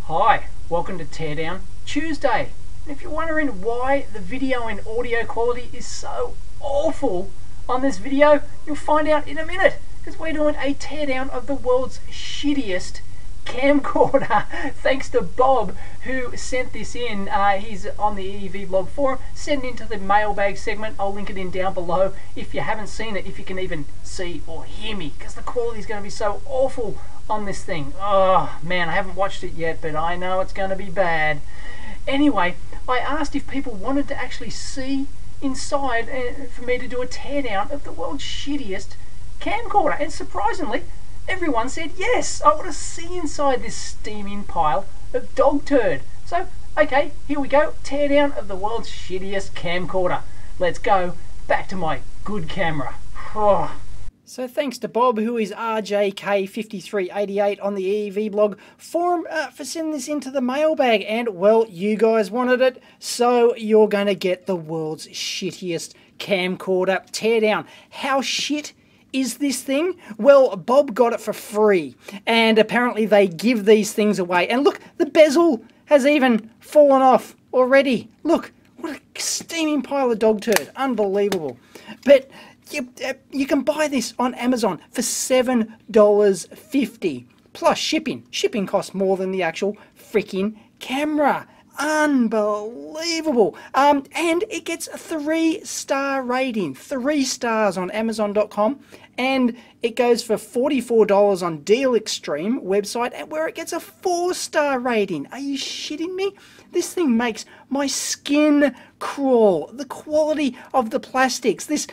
Hi, welcome to Teardown Tuesday. And if you're wondering why the video and audio quality is so awful on this video, you'll find out in a minute, because we're doing a teardown of the world's shittiest camcorder. Thanks to Bob, who sent this in. He's on the EEVblog forum. Send it into the mailbag segment. I'll link it in down below if you haven't seen it, if you can even see or hear me, because the quality is going to be so awful on this thing. Oh man, I haven't watched it yet, but I know it's going to be bad. Anyway, I asked if people wanted to actually see inside for me to do a teardown of the world's shittiest camcorder, and surprisingly everyone said yes. I want to see inside this steaming pile of dog turd. So okay, here we go, teardown of the world's shittiest camcorder. Let's go back to my good camera. So thanks to Bob, who is RJK5388 on the EEVblog forum, for sending this into the mailbag. And, well, you guys wanted it, so you're going to get the world's shittiest camcorder teardown. How shit is this thing? Well, Bob got it for free, and apparently they give these things away. And look, the bezel has even fallen off already. Look, what a steaming pile of dog turd. Unbelievable. But you can buy this on Amazon for $7.50 plus shipping. Shipping costs more than the actual freaking camera. Unbelievable. And it gets a 3-star rating. 3 stars on Amazon.com. And it goes for $44 on Deal Extreme website, where it gets a 4-star rating. Are you shitting me? This thing makes my skin crawl. The quality of the plastics. This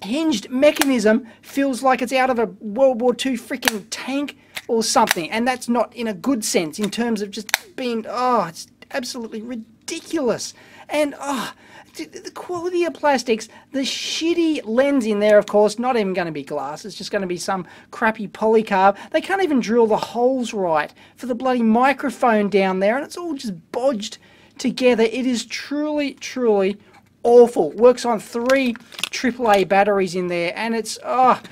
hinged mechanism feels like it's out of a World War II freaking tank or something, and that's not in a good sense in terms of just being, it's absolutely ridiculous. And the quality of plastics, the shitty lens in there, of course, not even going to be glass, it's just going to be some crappy polycarb. They can't even drill the holes right for the bloody microphone down there, and it's all just bodged together. It is truly, truly awful. Works on 3 AAA batteries in there, and it's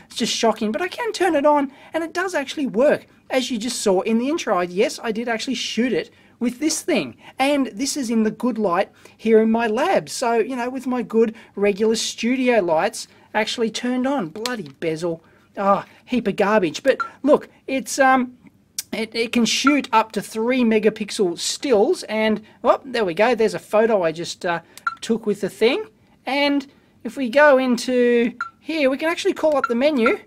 just shocking. But I can turn it on, and it does actually work, as you just saw in the intro. Yes, I did actually shoot it with this thing, and this is in the good light here in my lab. So, you know, with my good regular studio lights actually turned on. Bloody bezel. Heap of garbage. But look, it's it can shoot up to 3 megapixel stills, and there we go. There's a photo I just took with the thing. And if we go into here, we can actually call up the menu.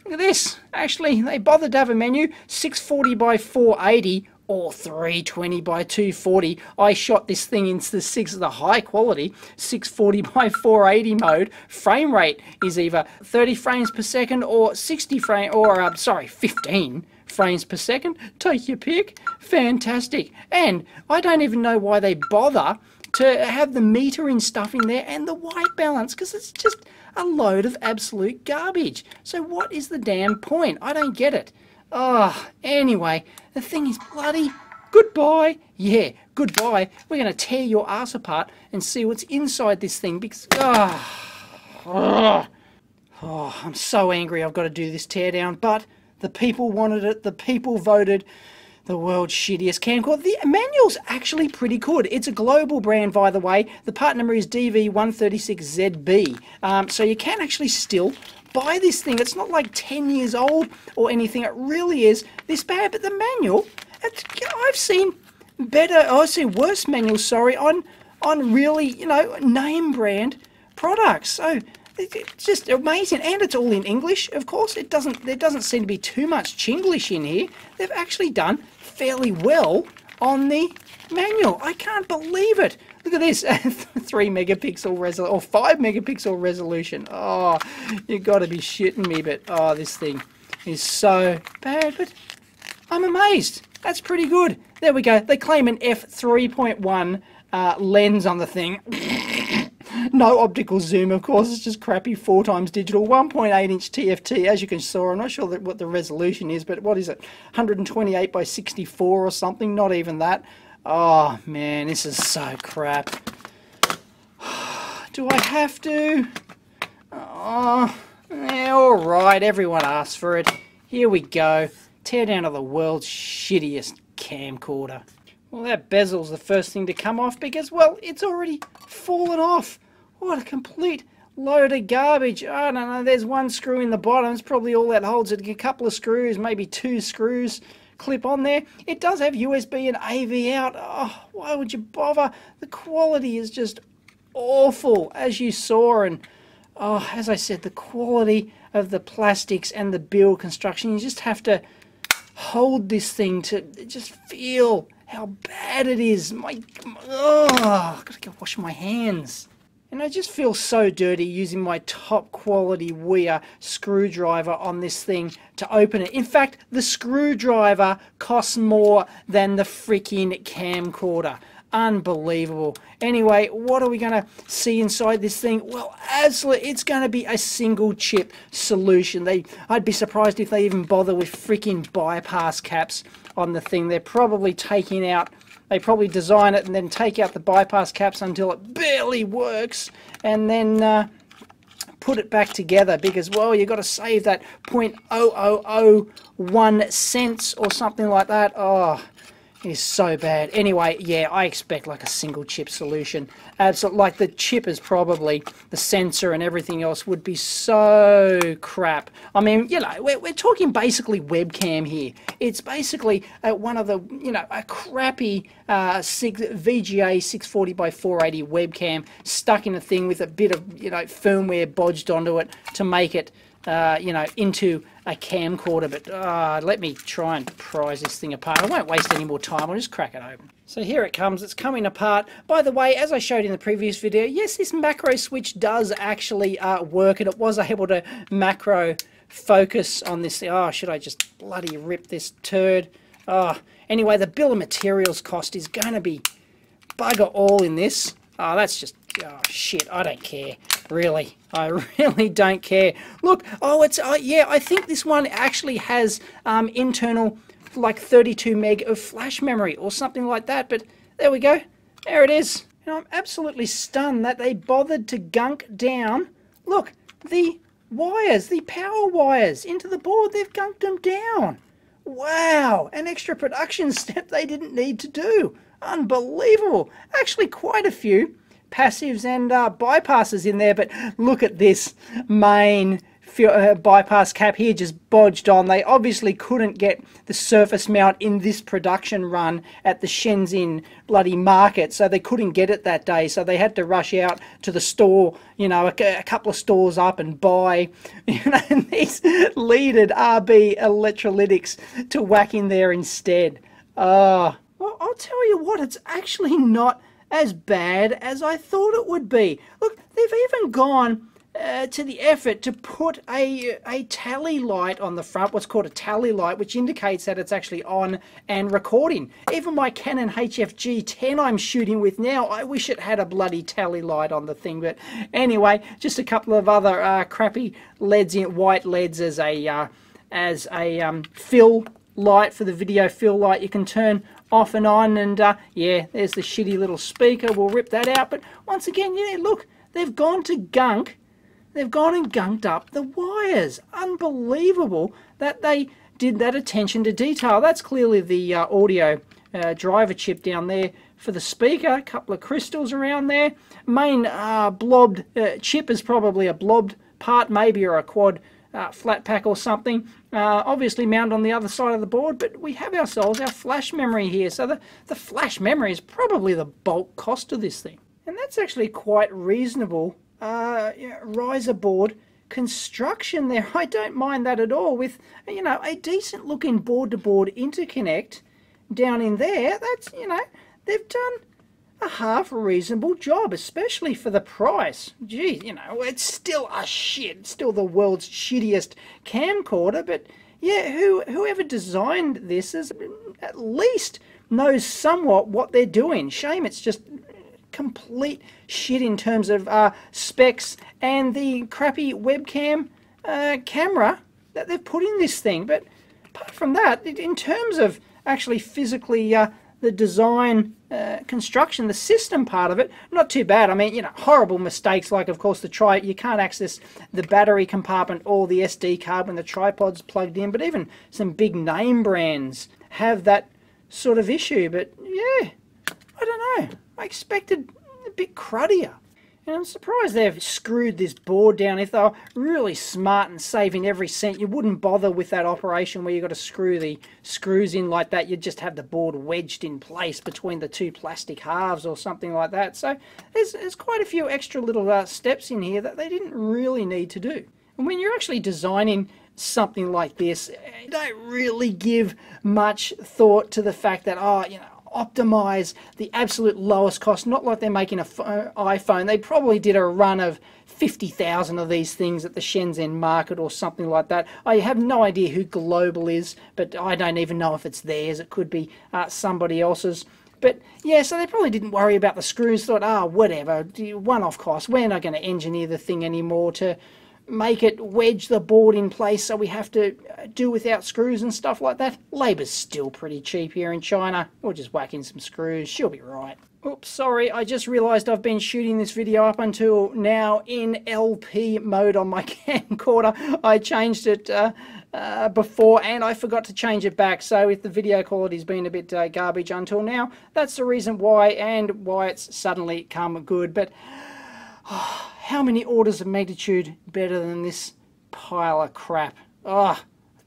Look at this. Actually, they bothered to have a menu. 640 by 480 or 320 by 240. I shot this thing into the high quality 640 by 480 mode. Frame rate is either 30 frames per second or 15 frames per second. Take your pick. Fantastic. And I don't even know why they bother to have the meter and stuff in there and the white balance, because it's just a load of absolute garbage. So what is the damn point? I don't get it. Anyway, the thing is bloody goodbye. Yeah, goodbye. We're going to tear your ass apart and see what's inside this thing, because I'm so angry I've got to do this teardown, but the people wanted it. The people voted the world's shittiest camcorder. The manual's actually pretty good. It's a global brand, by the way. The part number is DV136ZB. So you can actually still buy this thing. It's not like 10 years old or anything. It really is this bad. But the manual, I've seen worse manuals, sorry, on really, name brand products. So it's just amazing, and it's all in English, of course. There doesn't seem to be too much Chinglish in here. They've actually done fairly well on the manual. I can't believe it. Look at this, 3 megapixel resolution, or 5 megapixel resolution. You got to be shitting me, but this thing is so bad. But I'm amazed. That's pretty good. There we go. They claim an f3.1 lens on the thing. No optical zoom, of course. It's just crappy 4x digital, 1.8-inch TFT, as you can see. I'm not sure what the resolution is, but what is it? 128 by 64 or something? Not even that. Oh man, this is so crap. Do I have to? Yeah, all right. Everyone asked for it. Here we go. Teardown of the world's shittiest camcorder. Well, that bezel's the first thing to come off because, well, it's already fallen off. What a complete load of garbage. I don't know, there's one screw in the bottom. It's probably all that holds it. A couple of screws, maybe 2 screws clip on there. It does have USB and AV out. Oh, why would you bother? The quality is just awful, as you saw. And, oh, as I said, the quality of the plastics and the build construction, you just have to hold this thing to just feel how bad it is. I've got to go wash my hands. And I just feel so dirty using my top quality Wiki screwdriver on this thing to open it. In fact, the screwdriver costs more than the freaking camcorder. Unbelievable. Anyway, what are we going to see inside this thing? Well, absolutely, it's going to be a single chip solution. I'd be surprised if they even bother with freaking bypass caps on the thing. They're probably taking out, they probably design it and then take out the bypass caps until it barely works and then put it back together because, well, you've got to save that 0.0001 cents or something like that. Oh, it is so bad. Anyway, yeah, I expect like a single chip solution. Absolutely, like the chip is probably, the sensor and everything else would be so crap. I mean, you know, we're talking basically webcam here. It's basically one of the, you know, a crappy VGA 640 by 480 webcam stuck in a thing with a bit of, you know, firmware bodged onto it to make it, you know, into a camcorder. But let me try and prise this thing apart. I won't waste any more time. I'll just crack it open. So here it comes. It's coming apart. By the way, as I showed in the previous video, yes, this macro switch does actually work, and it was able to macro focus on this. Oh, should I just bloody rip this turd? Oh, anyway, the bill of materials cost is going to be bugger all in this. Oh, that's just, oh shit, I don't care. Really, I really don't care. Look, oh, it's, yeah, I think this one actually has internal, like 32 meg of flash memory or something like that, but there we go. There it is. And I'm absolutely stunned that they bothered to gunk down, look, the wires, the power wires into the board. They've gunked them down. Wow, an extra production step they didn't need to do. Unbelievable. Actually, quite a few passives and bypasses in there, but look at this main bypass cap here just bodged on. They obviously couldn't get the surface mount in this production run at the Shenzhen bloody market, so they couldn't get it that day, so they had to rush out to the store, you know, a couple of stores up and buy, you know, these leaded RB electrolytics to whack in there instead. Well, I'll tell you what, it's actually not as bad as I thought it would be. Look, they've even gone to the effort to put a tally light on the front, what's called a tally light, which indicates that it's actually on and recording. Even my Canon HF G10 I'm shooting with now, I wish it had a bloody tally light on the thing. But anyway, just a couple of other crappy LEDs, white LEDs as a fill light for the video fill light you can turn off and on. And yeah, there's the shitty little speaker. We'll rip that out. But once again, yeah, look, they've gone to gunk. They've gone and gunked up the wires. Unbelievable that they did that attention to detail. That's clearly the audio driver chip down there for the speaker. A couple of crystals around there. Main blobbed chip is probably a blobbed part, maybe, or a quad flat pack or something. Obviously mounted on the other side of the board, but we have ourselves our flash memory here. So the flash memory is probably the bulk cost of this thing. And that's actually quite reasonable riser board construction there. I don't mind that at all, with, you know, a decent looking board-to-board interconnect down in there. That's, you know, they've done a half reasonable job, especially for the price. Gee, you know, it's still a shit. It's still the world's shittiest camcorder, but yeah, whoever designed this is at least knows somewhat what they're doing. Shame it's just complete shit in terms of specs and the crappy webcam camera that they've put in this thing. But apart from that, in terms of actually physically the design, construction, the system part of it, not too bad. I mean, you know, horrible mistakes like, of course, you can't access the battery compartment or the SD card when the tripod's plugged in, but even some big name brands have that sort of issue. But yeah, I don't know. I expected a bit cruddier. And I'm surprised they've screwed this board down. If they were really smart and saving every cent, you wouldn't bother with that operation where you've got to screw the screws in like that. You'd just have the board wedged in place between the two plastic halves or something like that. So there's quite a few extra little steps in here that they didn't really need to do. And when you're actually designing something like this, you don't really give much thought to the fact that, oh, you know, optimize the absolute lowest cost. Not like they're making an iPhone. They probably did a run of 50,000 of these things at the Shenzhen market or something like that. I have no idea who Global is, but I don't even know if it's theirs. It could be somebody else's. But yeah, so they probably didn't worry about the screws. Thought, whatever, one-off cost. We're not going to engineer the thing anymore to make it wedge the board in place, so we have to do without screws and stuff like that. Labour's still pretty cheap here in China. We'll just whack in some screws. She'll be right. Oops, sorry, I just realised I've been shooting this video up until now in LP mode on my camcorder. I changed it before and I forgot to change it back, so if the video quality's been a bit garbage until now, that's the reason why, and why it's suddenly come good. But how many orders of magnitude better than this pile of crap? I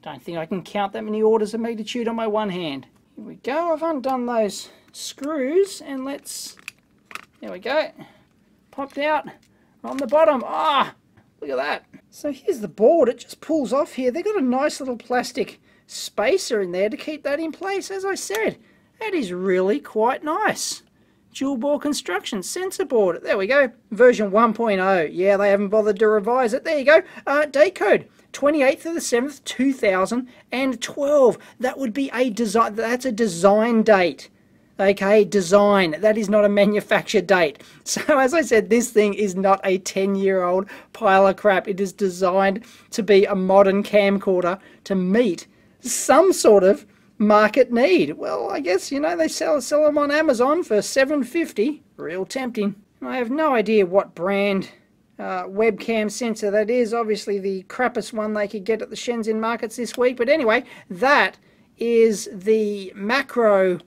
don't think I can count that many orders of magnitude on my one hand. Here we go. I've undone those screws and there we go. Popped out on the bottom. Look at that. So here's the board. It just pulls off here. They've got a nice little plastic spacer in there to keep that in place. As I said, that is really quite nice. Dual bore construction, sensor board. There we go. Version 1.0. Yeah, they haven't bothered to revise it. There you go. Date code 28th of the 7th, 2012. That would be a design. That's a design date. Okay, design. That is not a manufacture date. So as I said, this thing is not a 10-year-old pile of crap. It is designed to be a modern camcorder to meet some sort of market need. Well, I guess, you know, they sell them on Amazon for $7.50. Real tempting. I have no idea what brand webcam sensor that is. Obviously the crappiest one they could get at the Shenzhen markets this week. But anyway, that is the macro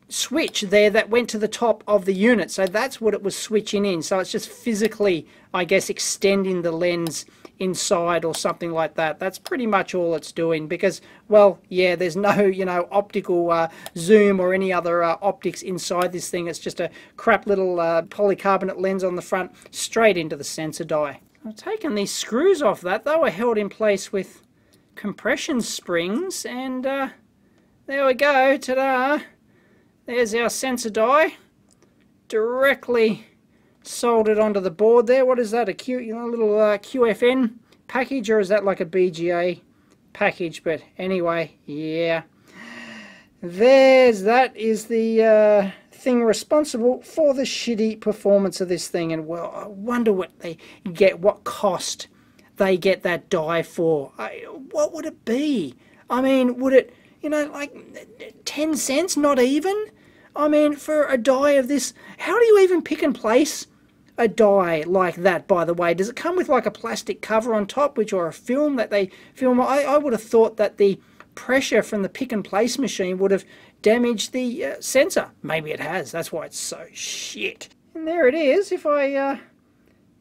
switch there that went to the top of the unit. So that's what it was switching in. So it's just physically, I guess, extending the lens inside or something like that. That's pretty much all it's doing, because, well, yeah, there's no, you know, optical zoom or any other optics inside this thing. It's just a crap little polycarbonate lens on the front, straight into the sensor die. I've taken these screws off that. They were held in place with compression springs, and there we go. Ta-da! There's our sensor die, directly soldered onto the board there. What is that? A little QFN package, or is that like a BGA package? But anyway, yeah. That is the thing responsible for the shitty performance of this thing. And well, I wonder what they get, what cost they get that die for. What would it be? I mean, would it, you know, like 10 cents? Not even? I mean, for a die of this, how do you even pick and place a die like that, by the way? Does it come with like a plastic cover on top, or a film that they film? I would have thought that the pressure from the pick and place machine would have damaged the sensor. Maybe it has. That's why it's so shit. And there it is. If I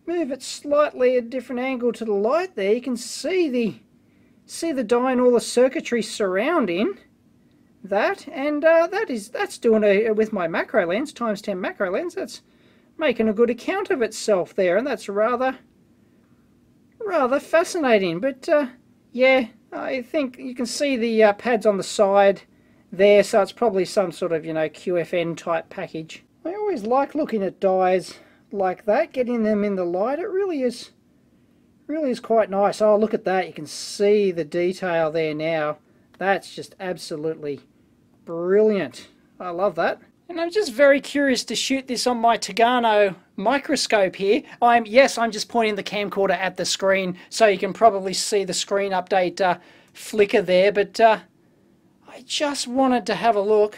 move it slightly at a different angle to the light there, you can see the die and all the circuitry surrounding that. And that's doing it with my macro lens, ×10 macro lens. That's making a good account of itself there, and that's rather fascinating. But yeah, I think you can see the pads on the side there, so it's probably some sort of, you know, QFN type package. I always like looking at dies like that, getting them in the light. It really is quite nice. Oh, look at that. You can see the detail there now. That's just absolutely brilliant. I love that. And I'm just very curious to shoot this on my Tagano microscope here. I'm just pointing the camcorder at the screen, so you can probably see the screen update flicker there. But I I just wanted to have a look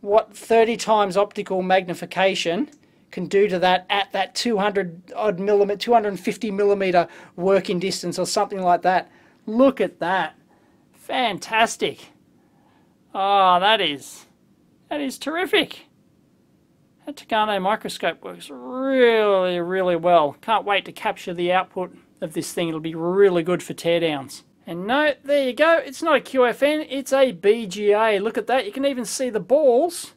what 30 times optical magnification can do to that at that 250 millimeter working distance or something like that. Look at that. Fantastic. Oh, that is terrific. That Teardown microscope works really, really well. Can't wait to capture the output of this thing. It'll be really good for teardowns. And no, there you go. It's not a QFN, it's a BGA. Look at that. You can even see the balls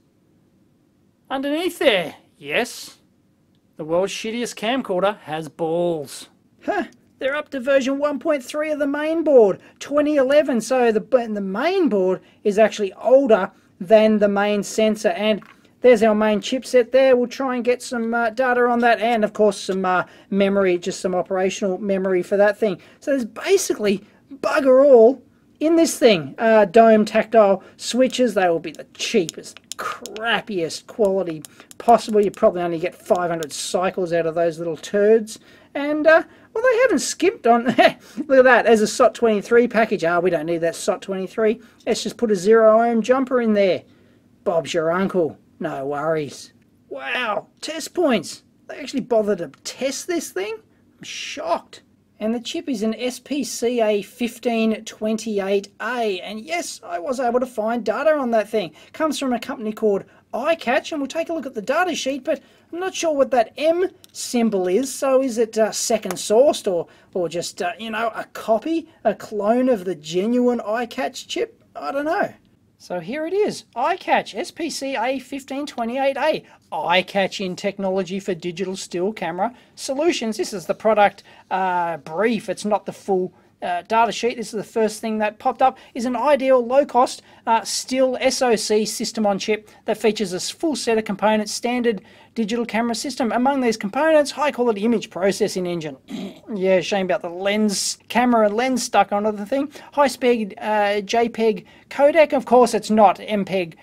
underneath there. Yes, the world's shittiest camcorder has balls. Huh. They're up to version 1.3 of the main board, 2011. So the main board is actually older than the main sensor. And there's our main chipset there. We'll try and get some data on that, and of course some memory, just some operational memory for that thing. So there's basically bugger all in this thing. Dome tactile switches, they will be the cheapest, crappiest quality possible. You probably only get 500 cycles out of those little turds. And well, they haven't skimped on. Look at that, there's a SOT23 package. We don't need that SOT23. Let's just put a 0 ohm jumper in there. Bob's your uncle. No worries. Wow, test points. They actually bothered to test this thing? I'm shocked. And the chip is an SPCA 1528A. And yes, I was able to find data on that thing. Comes from a company called iCatch, and we'll take a look at the data sheet, but I'm not sure what that M symbol is. So is it second sourced or just, you know, a copy, a clone of the genuine iCatch chip? I don't know. So here it is, iCatch SPCA 1528A, eye-catching technology for digital still camera solutions. This is the product brief, it's not the full data sheet. This is the first thing that popped up, is an ideal low-cost still SoC system on chip that features a full set of components, standard digital camera system. Among these components, high-quality image processing engine. Yeah, shame about the lens, camera and lens stuck onto the thing. High-speed JPEG codec. Of course, it's not MPEG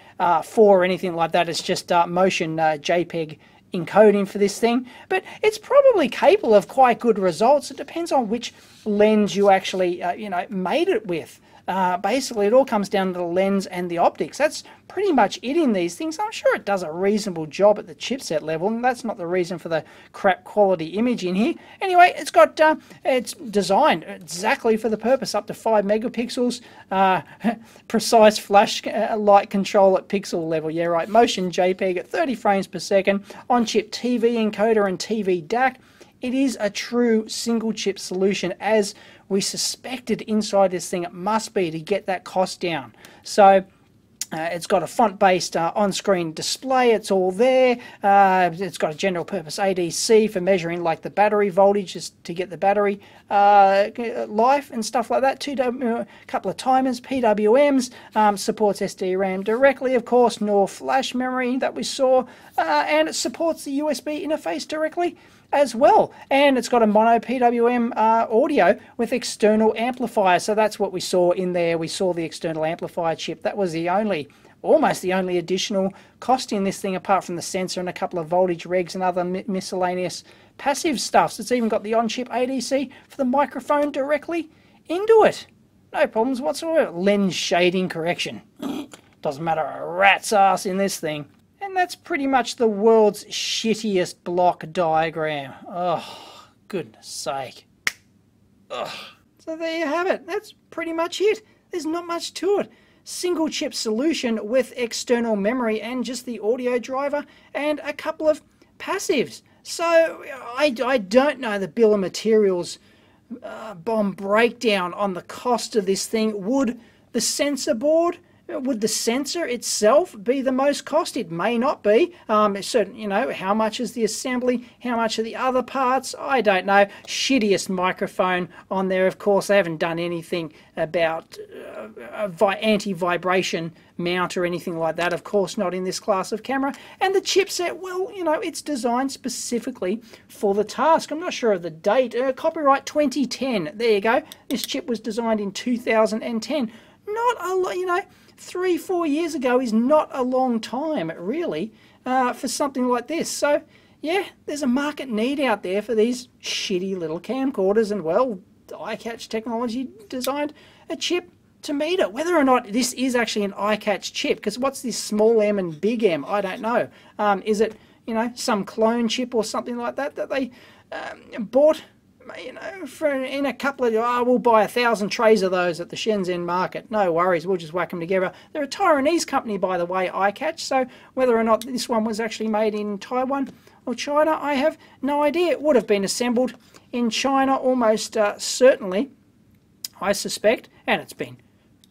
4 or anything like that. It's just motion JPEG encoding for this thing, but it's probably capable of quite good results. It depends on which lens you actually you know, made it with. Basically it all comes down to the lens and the optics. That's pretty much it in these things. I'm sure it does a reasonable job at the chipset level, and that's not the reason for the crap quality image in here. Anyway, it's got it's designed exactly for the purpose, up to 5 megapixels, precise flash light control at pixel level. Yeah, right. Motion JPEG at 30 frames per second, on-chip TV encoder and TV DAC. It is a true single chip solution, as we suspected inside this thing it must be to get that cost down. So it's got a front-based on-screen display, it's all there. It's got a general purpose ADC for measuring like the battery voltage, just to get the battery life and stuff like that. A couple of timers, PWMs, supports SD-RAM directly, of course, nor flash memory that we saw, and it supports the USB interface directly as well, and it's got a mono PWM audio with external amplifier. So that's what we saw in there. We saw the external amplifier chip. That was the only, almost the only additional cost in this thing, apart from the sensor and a couple of voltage regs and other miscellaneous passive stuffs. It's even got the on-chip ADC for the microphone directly into it. No problems whatsoever. Lens shading correction. Doesn't matter a rat's ass in this thing. And that's pretty much the world's shittiest block diagram. Oh, goodness sake. Ugh. So there you have it. That's pretty much it. There's not much to it. Single chip solution with external memory and just the audio driver and a couple of passives. So I don't know the bill of materials bomb breakdown on the cost of this thing. Would the sensor board, would the sensor itself be the most cost? It may not be. So, you know, how much is the assembly? How much are the other parts? I don't know. Shittiest microphone on there, of course. They haven't done anything about anti-vibration mount or anything like that. Of course, not in this class of camera. And the chipset, well, you know, it's designed specifically for the task. I'm not sure of the date. Copyright 2010. There you go. This chip was designed in 2010. Not a lot, you know. 3-4 years ago is not a long time, really, for something like this. So, yeah, there's a market need out there for these shitty little camcorders, and, well, iCatch technology designed a chip to meter. Whether or not this is actually an eye-catch chip, because what's this small m and big M? I don't know. Is it, you know, some clone chip or something like that that they bought, you know, in a couple of, oh, we'll buy 1,000 trays of those at the Shenzhen market. No worries, we'll just whack them together. They're a Taiwanese company, by the way, iCatch, so whether or not this one was actually made in Taiwan or China, I have no idea. It would have been assembled in China almost certainly, I suspect, and it's been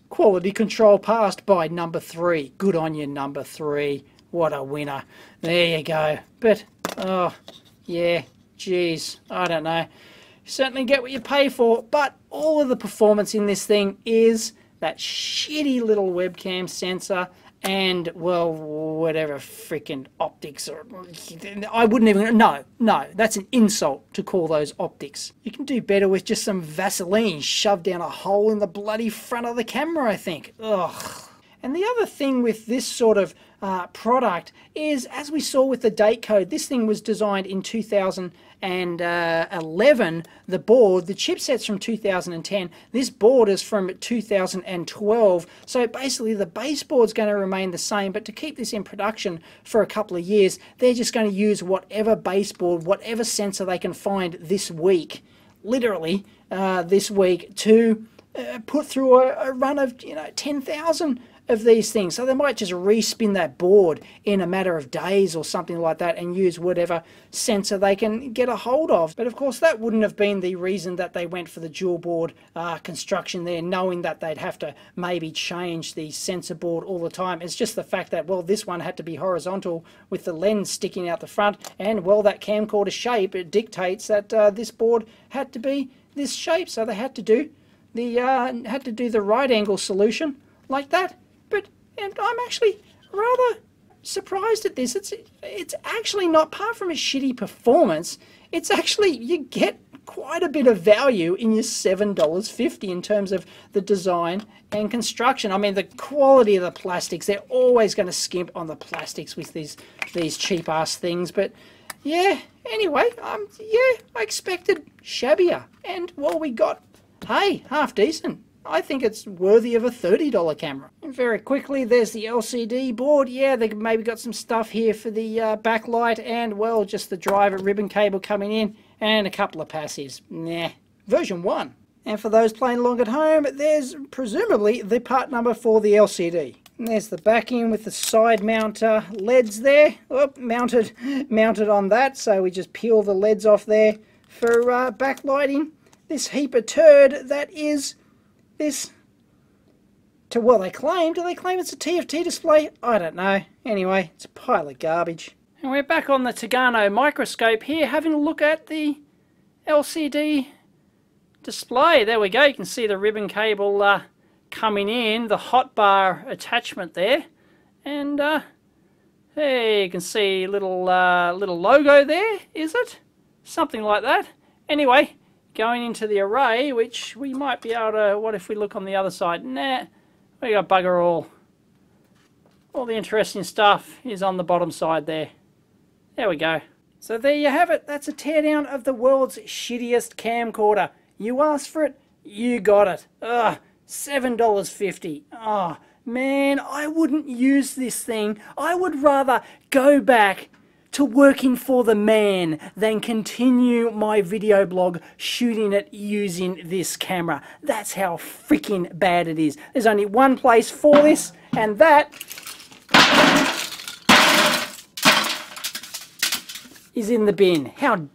quality control passed by number 3. Good on you, number 3. What a winner. There you go. But, oh, yeah, geez, I don't know. You certainly get what you pay for, but all of the performance in this thing is that shitty little webcam sensor and, well, whatever freaking optics, or I wouldn't even, no, that's an insult to call those optics. You can do better with just some Vaseline shoved down a hole in the bloody front of the camera, I think. Ugh. And the other thing with this sort of product is, as we saw with the date code, this thing was designed in 2011, the board. The chipset's from 2010. This board is from 2012. So basically the baseboard's going to remain the same, but to keep this in production for a couple of years, they're just going to use whatever baseboard, whatever sensor they can find this week, literally this week, to put through a run of, you know, 10,000 of these things. So they might just respin that board in a matter of days or something like that and use whatever sensor they can get a hold of. But of course that wouldn't have been the reason that they went for the dual board construction there, knowing that they'd have to maybe change the sensor board all the time. It's just the fact that, well, this one had to be horizontal with the lens sticking out the front, and, well, that camcorder shape, it dictates that this board had to be this shape, so they had to do the right angle solution like that. And I'm actually rather surprised at this. It's actually not, apart from a shitty performance, it's actually, you get quite a bit of value in your $7.50 in terms of the design and construction. I mean, the quality of the plastics, they're always going to skimp on the plastics with these cheap ass things. But yeah, anyway, yeah, I expected shabbier. And, well, we got, hey, half decent. I think it's worthy of a $30 camera. And very quickly, there's the LCD board. Yeah, they maybe got some stuff here for the backlight, and, well, just the driver ribbon cable coming in, and a couple of passives. Nah, version 1. And for those playing along at home, there's presumably the part number for the LCD. And there's the backing with the side mount LEDs there. Oh, mounted on that, so we just peel the LEDs off there for backlighting this heap of turd that is this, to, well, do they claim it's a TFT display? I don't know. Anyway, it's a pile of garbage. And we're back on the Tagano microscope here, having a look at the LCD display. There we go. You can see the ribbon cable coming in, the hotbar attachment there, and there you can see a little logo there. Is it something like that? Anyway, going into the array, which we might be able to, what if we look on the other side? Nah, we got bugger all. All the interesting stuff is on the bottom side there. There we go. So there you have it. That's a teardown of the world's shittiest camcorder. You asked for it, you got it. Ugh, $7.50. Oh, man, I wouldn't use this thing. I would rather go back to working for the man than continue my video blog shooting it using this camera. That's how freaking bad it is. There's only one place for this, and that is in the bin. How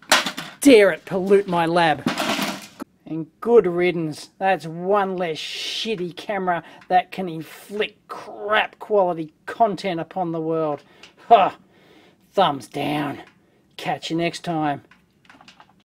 dare it pollute my lab. And good riddance. That's one less shitty camera that can inflict crap quality content upon the world. Ha! Thumbs down. Catch you next time.